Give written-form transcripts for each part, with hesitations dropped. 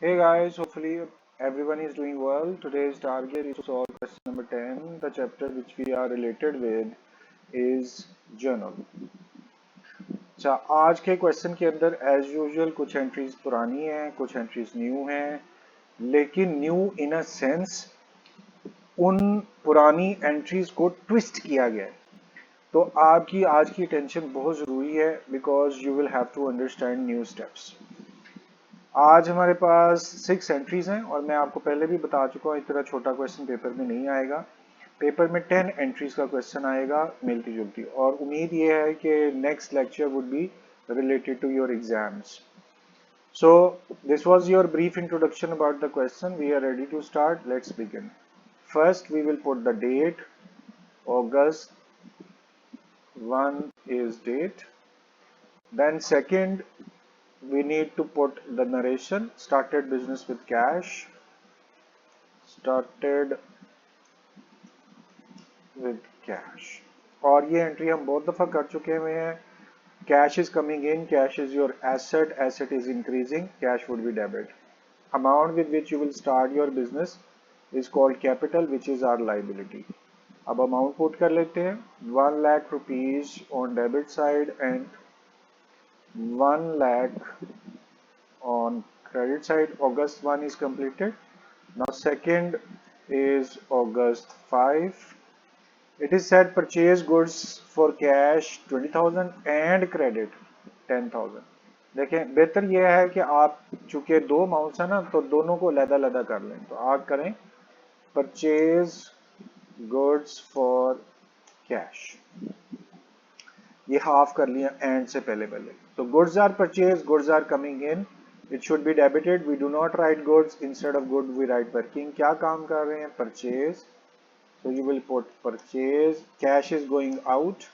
Hey guys, hopefully everyone is doing well. Today's target is to solve question number 10. The chapter which we are related with is journal. अच्छा, आज के question के अंदर as usual कुछ entries पुरानी हैं, कुछ एंट्रीज न्यू हैं, लेकिन न्यू इन अ सेंस उन पुरानी एंट्रीज को ट्विस्ट किया गया है। तो आपकी आज की अटेंशन बहुत ज़रूरी है because you will have to understand new steps. आज हमारे पास 6 एंट्रीज हैं और मैं आपको पहले भी बता चुका हूँ इतना छोटा क्वेश्चन पेपर में नहीं आएगा। पेपर में 10 एंट्रीज का क्वेश्चन आएगा मिलती जुलती, और उम्मीद ये है कि next lecture would be related to your exams. So this was your brief introduction about the question. We are ready to start. Let's begin. First we will put the date. August 1 is date. Then second we need to put the narration. Started business with cash. Started with cash. और ये entry हम बहुत दफा कर चुके हुए हैं. Cash is coming in, cash is your asset, asset is increasing, cash would be debit. Amount with which you will start your business is called capital, which is our liability. अब amount put कर लेते हैं. 1 lakh rupees on debit side and 1 lakh on credit side. August 1 is completed. Now second is August 5. It is said purchase goods for cash 20,000 and credit 10,000. देखें, बेहतर यह है कि आप चूंकि दो अमाउंट्स है ना, तो दोनों को अलग-अलग कर लें. तो आप करें परचेज गुड्स फॉर कैश, ये हाफ कर लिया एंड से पहले. तो goods are purchase, goods are coming in, it should be debited. We do not write goods, instead of good we write working. क्या काम कर रहे हैं? Purchase. So you will put purchase, cash is going out,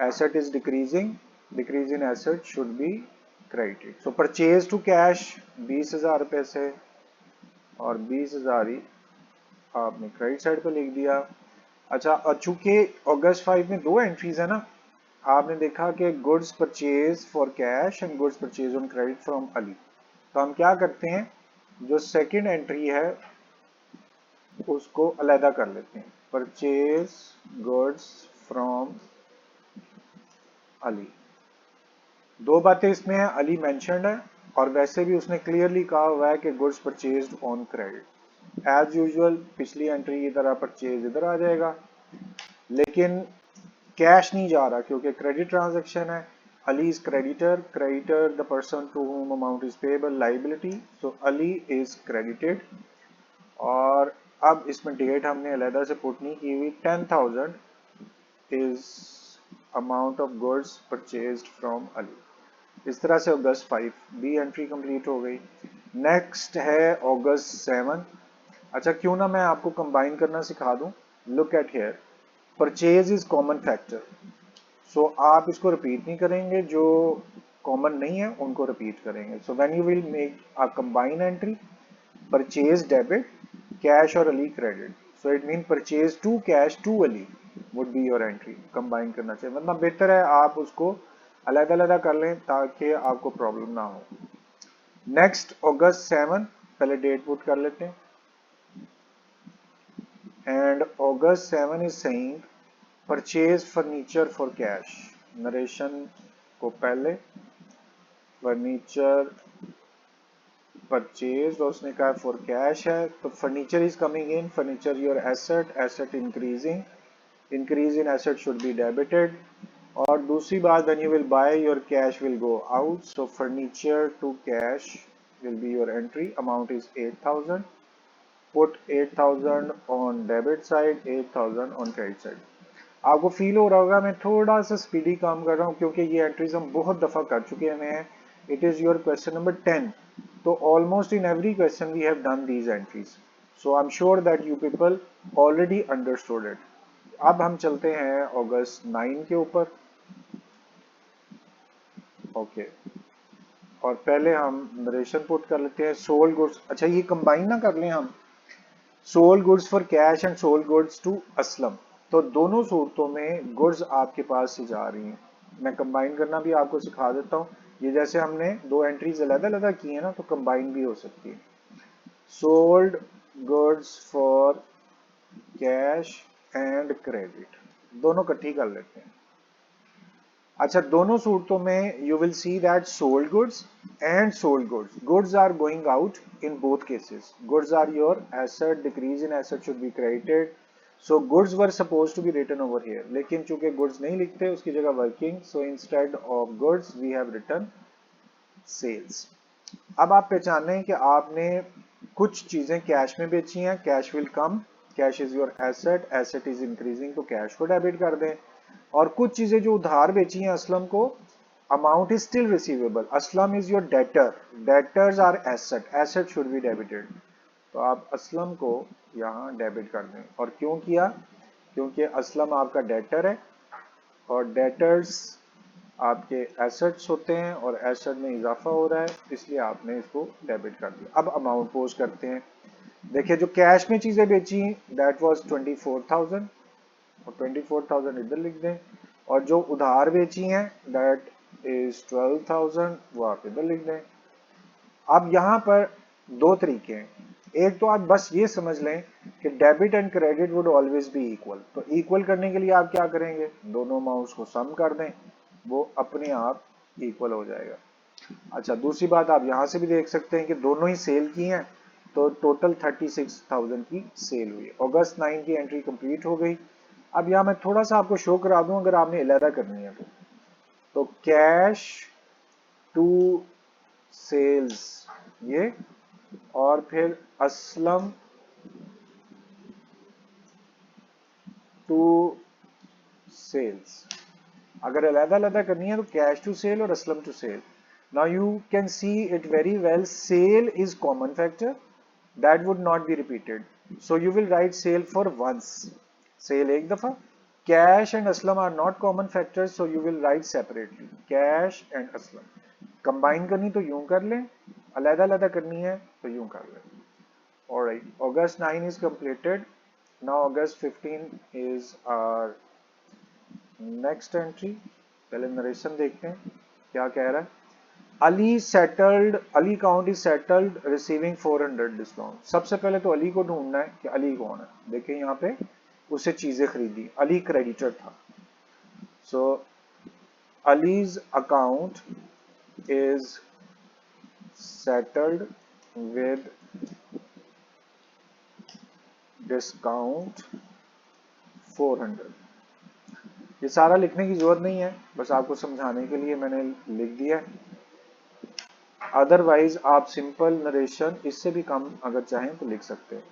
asset is decreasing, decrease in asset should be credited. So purchase to cash 20,000 रुपए से, और 20,000 ही आपने credit side पे लिख दिया. अच्छा, और चूंकि अगस्त 5 में दो एंट्रीज है ना, आपने देखा कि goods purchase for cash and goods purchase on credit from Ali. तो हम क्या करते हैं, जो सेकंड एंट्री है उसको अलहदा कर लेते हैं. Purchase goods from Ali. दो बातें इसमें है, अली मेंशन्ड है और वैसे भी उसने क्लियरली कहा हुआ है कि goods purchased on credit. As usual पिछली एंट्री की तरह परचेज इधर आ जाएगा, लेकिन कैश नहीं जा रहा क्योंकि क्रेडिट ट्रांजैक्शन है. Ali is creditor, creditor the person to whom amount is payable, liability. So Ali is credited. और अब इसमें डेट हमने अलहदा से पुट नहीं की हुई. 10,000 is amount of goods purchased from Ali. इस तरह से अगस्त 5 बी एंट्री कंप्लीट हो गई. नेक्स्ट है अगस्त 7. अच्छा, क्यों ना मैं आपको कंबाइन करना सिखा दूं. Look at here, purchase is common factor. So आप इसको रिपीट नहीं करेंगे, जो कॉमन नहीं है उनको रिपीट करेंगे. So when you will make a combine entry, purchase debit, cash or Ali credit, so it means purchase to cash to Ali would be your entry. Combine करना चाहिए, वरना बेहतर है आप उसको अलग अलग कर लें ताकि आपको प्रॉब्लम ना हो. नेक्स्ट अगस्त 7, पहले डेट पुट कर लेते हैं. And August 7 is saying purchase furniture for cash. Narration को पहले फर्नीचर परचेज और उसने कहा फॉर कैश है, तो furniture is coming in, furniture your asset, asset increasing, increase in asset should be debited. और दूसरी बात, when you will buy your cash will go out, so furniture to cash will be your entry. Amount is 8,000. Put 8,000 on debit side, 8,000 on credit side. आपको feel हो रहा होगा मैं थोड़ा सा स्पीडी काम कर रहा हूँ क्योंकि ये एंट्रीज हम बहुत दफा कर चुके हैं. It is your question number 10. So almost in every question we have done these entries. So I'm sure that you people already understood it. अब हम चलते हैं अगस्त 9 के ऊपर. ओके, और पहले हम नरेशन पुट कर लेते हैं. सोल्ड गुड्स, अच्छा ये कंबाइन ना कर लें हम, sold goods for cash and sold goods to Aslam. तो दोनों सूरतों में गुड्स आपके पास से जा रही हैं. मैं कंबाइन करना भी आपको सिखा देता हूँ. ये जैसे हमने दो एंट्रीज अलग अलग की है ना, तो कंबाइन भी हो सकती है। Sold goods for cash and credit, दोनों इकट्ठी कर लेते हैं। अच्छा, दोनों सूरतों में you will see that sold goods and sold goods are going out in both cases. Goods are your asset, decrease in asset should be credited, so goods were suppose to be written over here, लेकिन चूंकि goods नहीं लिखते उसकी जगह working, so instead of goods we have written sales. अब आप पहचान लें कि आपने कुछ चीजें कैश में बेची हैं, cash will come, cash is your asset, asset is increasing, तो कैश को डेबिट कर दें। और कुछ चीजें जो उधार बेची हैं असलम को, amount is still receivable, Aslam is your debtor, debtors are asset, asset should be debited, तो आप असलम को यहाँ डेबिट कर दें। और क्यों किया? क्योंकि असलम आपका डेटर है और डेटर्स आपके एसेट्स होते हैं और एसेट में इजाफा हो रहा है, इसलिए आपने इसको डेबिट कर दिया। अब अमाउंट पोस्ट करते हैं। देखिए, जो कैश में चीजें बेची दैट वाज 24,000 और 24,000 इधर लिख दें, और जो उधार बेची हैं दैट इज 12,000, वो आप इधर लिख दें। अब यहाँ पर दो तरीके हैं, एक तो आप बस ये समझ लें कि debit and credit would always be equal, तो इक्वल करने के लिए आप क्या करेंगे, दोनों अमाउंट्स को सम कर दें, वो अपने आप इक्वल हो जाएगा। अच्छा, दूसरी बात आप यहां से भी देख सकते हैं कि दोनों ही सेल की हैं, तो टोटल 36,000 की सेल हुई है। अगस्त 9 की एंट्री कंप्लीट हो गई। अब यहां मैं थोड़ा सा आपको शो करा दूं, अगर आपने अलहदा करनी है तो कैश टू सेल्स ये, और फिर असलम टू सेल्स। अगर अलग अलग करनी है तो कैश टू सेल और Aslam to sale. Now you can see it very well, sale is common factor that would not be repeated, so you will write sale for once, sale एक दफा। Cash and Aslam are not common factors, so you will write separately cash and Aslam. Combine करनी तो यूं कर लें, अलग अलग करनी है तो यूं कर लें। Alright, August 9 is completed. Now August 15 is our next entry. पहले नरेशन देखते हैं क्या कह रहा है। Ali settled, Ali count is settled receiving 400 discount. सबसे पहले तो अली को ढूंढना है कि अली कौन है। देखिए यहाँ पे उसे चीजें खरीदी, अली क्रेडिटर था, so Ali's account is settled with discount 400। ये सारा लिखने की जरूरत नहीं है, बस आपको समझाने के लिए मैंने लिख दिया। अदरवाइज आप सिंपल नरेशन इससे भी कम अगर चाहें तो लिख सकते हैं।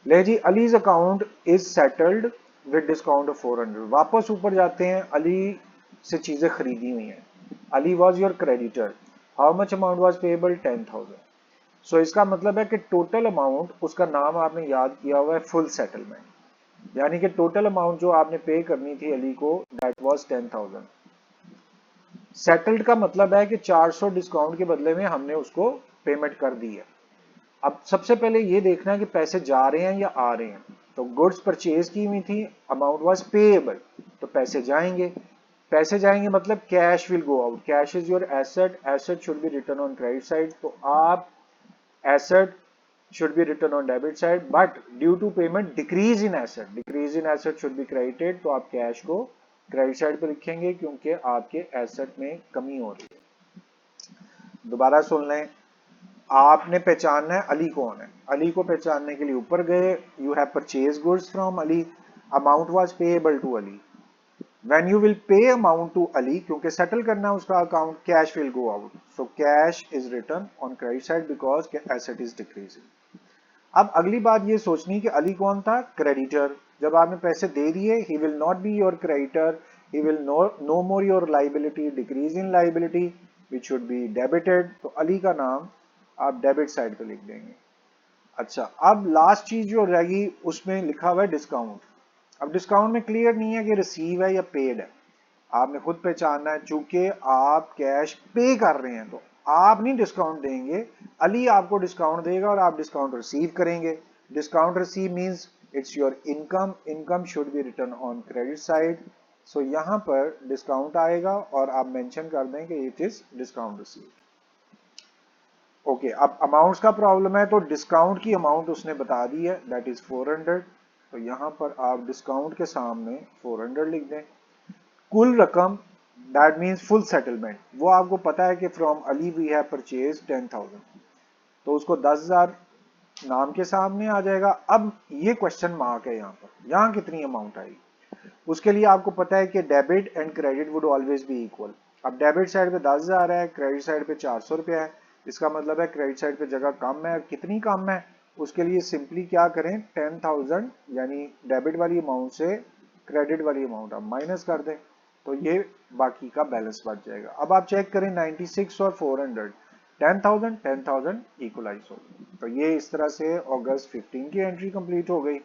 ले जी, Ali's account is settled with discount of 400। वापस ऊपर जाते हैं, अली से चीजें खरीदी हुई हैं। Ali was your creditor, how much amount was payable, 10,000। सो इसका मतलब है कि टोटल अमाउंट, उसका नाम आपने याद किया हुआ है फुल सेटलमेंट, यानी कि टोटल अमाउंट जो आपने पे करनी थी अली को दैट वाज 10,000। सेटल्ड का मतलब है कि 400 डिस्काउंट के बदले में हमने उसको पेमेंट कर दी है। अब सबसे पहले ये देखना है कि पैसे जा रहे हैं या आ रहे हैं। तो गुड्स परचेज की हुई थी, अमाउंट वाज पेएबल, तो पैसे जाएंगे। पैसे जाएंगे मतलब cash will go out, cash is your asset, asset should be return on credit side, तो आप asset should be written on debit side, but due to payment decrease in asset should be credited, तो आप cash को credit side पे लिखेंगे क्योंकि आपके asset में कमी हो रही है। दोबारा सुन लें, आपने पहचानना है अली कौन है। अली को पहचानने के लिए ऊपर गए, you have purchase goods from Ali, amount was payable to Ali. When you will pay amount to Ali, क्योंकि सेटल करना है उसका account, cash will go out, so cash is return on credit side because asset is decreasing. अब अगली बात ये सोचनी कि अली कौन था, क्रेडिटर। जब आपने पैसे दे दिए, he will not be your creditor, he will no more your liability, decrease in liability which should be debited, तो अली का नाम आप डेबिट साइड पे लिख देंगे। अच्छा, अब लास्ट चीज जो रहेगी उसमें लिखा हुआ है डिस्काउंट। अब डिस्काउंट में क्लियर नहीं है कि रिसीव है या पेड है, आपने खुद पहचानना है। चूंकि आप कैश पे कर रहे हैं तो आप नहीं डिस्काउंट देंगे, अली आपको डिस्काउंट देगा और आप डिस्काउंट रिसीव करेंगे। Discount receive means it's your income, income should be return on credit side, so यहाँ पर डिस्काउंट आएगा और आप मेंशन कर दें कि it is discount received. Okay, अब अमाउंट्स का प्रॉब्लम है तो डिस्काउंट की अमाउंट उसने बता दी है, दैट इज 400। तो यहाँ पर आप डिस्काउंट के सामने 400 लिख दें। कुल रकम, दैट मीन्स फुल सेटलमेंट, वो आपको पता है कि from Ali we have purchase 10,000, तो उसको 10,000 नाम के सामने आ जाएगा। अब ये क्वेश्चन मार्क है यहाँ पर, यहाँ कितनी अमाउंट आएगी उसके लिए आपको पता है कि debit and credit would always be equal. अब डेबिट साइड पे 10,000 है, क्रेडिट साइड पे 400 रुपया है, इसका मतलब है क्रेडिट साइड पे जगह कम है। कितनी कम है उसके लिए सिंपली क्या करें, 10,000 यानी डेबिट वाली अमाउंट से क्रेडिट वाली अमाउंट आप माइनस कर दें, तो ये बाकी का बैलेंस बच जाएगा। अब आप चेक करें 96 और 400, 10,000 इक्वलाइज हो गई। तो ये इस तरह से अगस्त 15 की एंट्री कंप्लीट हो गई।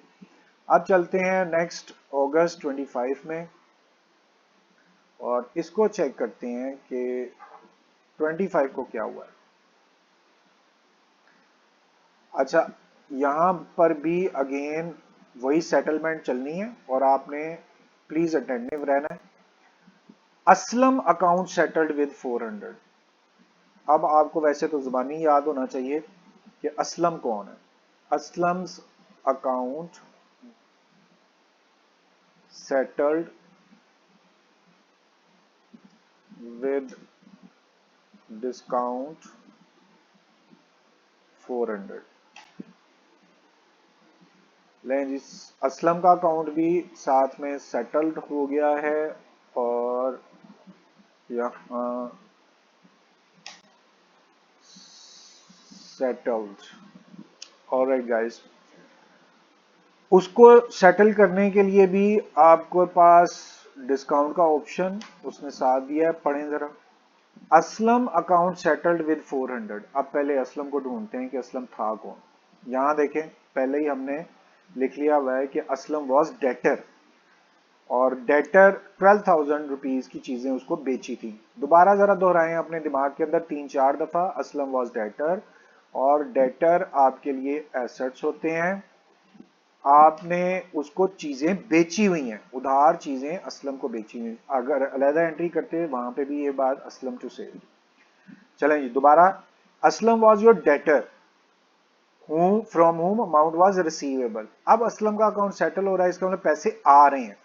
अब चलते हैं नेक्स्ट अगस्त 25 में और इसको चेक करते हैं कि 25 को क्या हुआ है। अच्छा, यहां पर भी अगेन वही सेटलमेंट चलनी है और आपने प्लीज अटेंटिव रहना है। Aslam account settled with 400। अब आपको वैसे तो जुबानी याद होना चाहिए कि असलम कौन है। Aslam's account settled with discount 400। लें जी, असलम का अकाउंट भी साथ में सेटल्ड हो गया है और यहाँ सेटल्ड। ऑलराइट गाइस, उसको सेटल करने के लिए भी आपके पास डिस्काउंट का ऑप्शन उसने साथ दिया है, पढ़ें जरा। Aslam account settled with 400। अब पहले असलम को ढूंढते हैं कि असलम था कौन। यहां देखें, पहले ही हमने लिख लिया हुआ है कि असलम वॉज डेटर और डेटर 12,000 रुपीज की चीजें उसको बेची थी। दोबारा जरा दोहराएं अपने दिमाग के अंदर 3-4 दफा, असलम वॉज डेटर, और डेटर आपके लिए एसेट्स होते हैं। आपने उसको चीजें बेची हुई हैं, उधार चीजें असलम को बेची हुई। अगर अलहदा एंट्री करते वहां पे भी ये बात असलम टू सेल। चलें जी दोबारा, Aslam was your debtor from home amount was receivable. अब असलम का अकाउंट सेटल हो रहा है, इसका मतलब पैसे आ रहे हैं,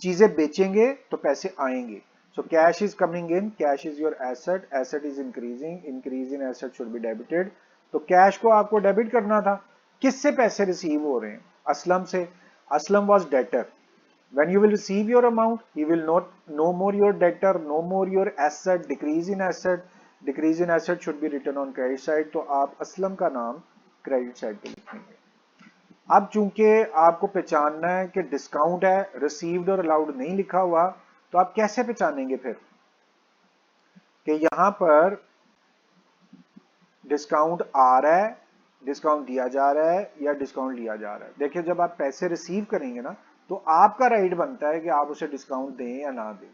चीजें बेचेंगे तो पैसे आएंगे। सो cash is coming in, cash is your asset, asset is increasing, increase in asset should be debited. तो कैश को आपको डेबिट करना था। किससे पैसे रिसीव हो रहे हैं? असलम से। Aslam was debtor, when you will receive your amount he will not no more your debtor, no more your asset, decrease in asset, decrease in asset should be written on credit side। तो आप असलम का नाम credit side पे लिखेंगे। अब चूंकि आपको पहचानना है कि डिस्काउंट है, रिसीव्ड और अलाउड नहीं लिखा हुआ, तो आप कैसे पहचानेंगे फिर कि यहां पर डिस्काउंट आ रहा है, डिस्काउंट दिया जा रहा है या डिस्काउंट लिया जा रहा है? देखिए, जब आप पैसे रिसीव करेंगे ना, तो आपका राइट बनता है कि आप उसे डिस्काउंट दें या ना दें।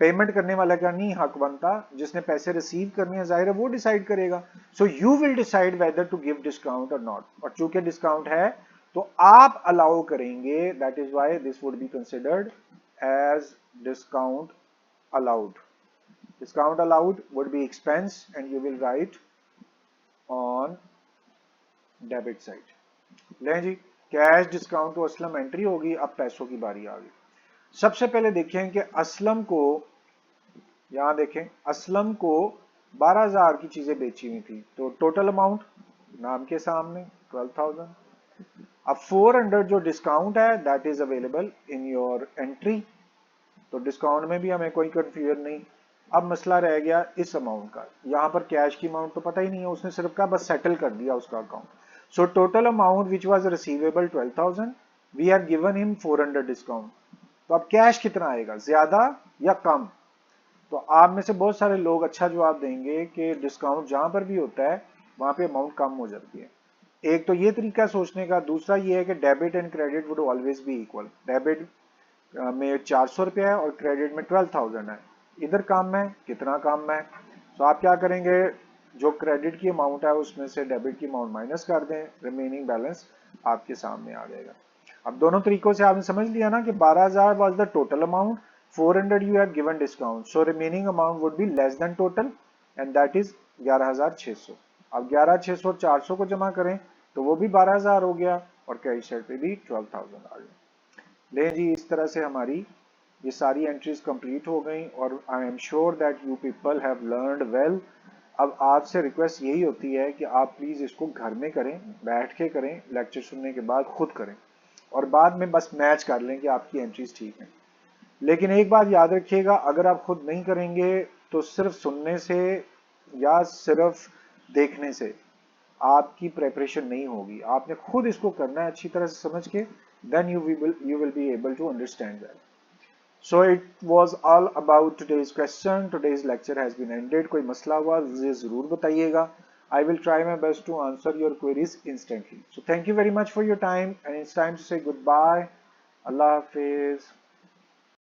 पेमेंट करने वाला का नहीं हक बनता, जिसने पैसे रिसीव करने हैं जाहिर है वो डिसाइड करेगा। So you will decide whether to give discount और नॉट। और चूंकि डिस्काउंट है तो आप अलाउ करेंगे, that is why this would be considered as discount allowed. Discount allowed would be expense and you will write on debit side. लें जी, cash discount तो असलम एंट्री होगी। अब पैसों की बारी आ गई। सबसे पहले देखें कि असलम को, यहां देखें, असलम को 12,000 की चीजें बेची हुई थी, तो टोटल अमाउंट नाम के सामने 12,000। अब 400 जो डिस्काउंट है that is available in your entry, तो डिस्काउंट में भी हमें कोई कंफ्यूजन नहीं। अब मसला रह गया इस अमाउंट का। यहां पर कैश की अमाउंट तो पता ही नहीं है, उसने सिर्फ का बस सेटल कर दिया उसका account. So total amount which was receivable 12,000, we have given him 400 discount. तो अब कैश कितना आएगा, ज्यादा या कम? तो आप में से बहुत सारे लोग अच्छा जवाब देंगे कि डिस्काउंट जहां पर भी होता है वहां पे अमाउंट कम हो जाती है। एक तो ये तरीका सोचने का, दूसरा ये है कि debit and credit would always be equal. Debit में 400 रुपया है और क्रेडिट में 12,000 है, इधर कम है, कितना कम है? तो आप क्या करेंगे, जो क्रेडिट की अमाउंट है उसमें से डेबिट की अमाउंट माइनस कर दें, रिमेनिंग बैलेंस आपके सामने आ जाएगा। अब दोनों तरीकों से आपने समझ लिया ना कि 12,000 was the total amount, 400 you have given discount, so remaining amount would be less than total and that is 11,600. अब 11,600 और 400 को जमा करें तो वो भी 12,000 हो गया और क्रेडिट साइड पे भी 12,000 आ गया। ले जी, इस तरह से हमारी ये सारी एंट्रीज कंप्लीट हो गई और I am sure that you people have learned well. अब आपसे रिक्वेस्ट यही होती है कि आप प्लीज इसको घर में करें, बैठ के करें, लेक्चर सुनने के बाद खुद करें और बाद में बस मैच कर लें कि आपकी एंट्रीज ठीक हैं। लेकिन एक बात याद रखिएगा, अगर आप खुद नहीं करेंगे तो सिर्फ सुनने से या सिर्फ देखने से आपकी प्रेपरेशन नहीं होगी। आपने खुद इसको करना है अच्छी तरह से समझ के, then you will be able to understand that. So it was all about today's question. Today's lecture has been ended. कोई मसला हुआ मुझे जरूर बताइएगा. I will try my best to answer your queries instantly. So thank you very much for your time and it's time to say goodbye. Allah Hafiz.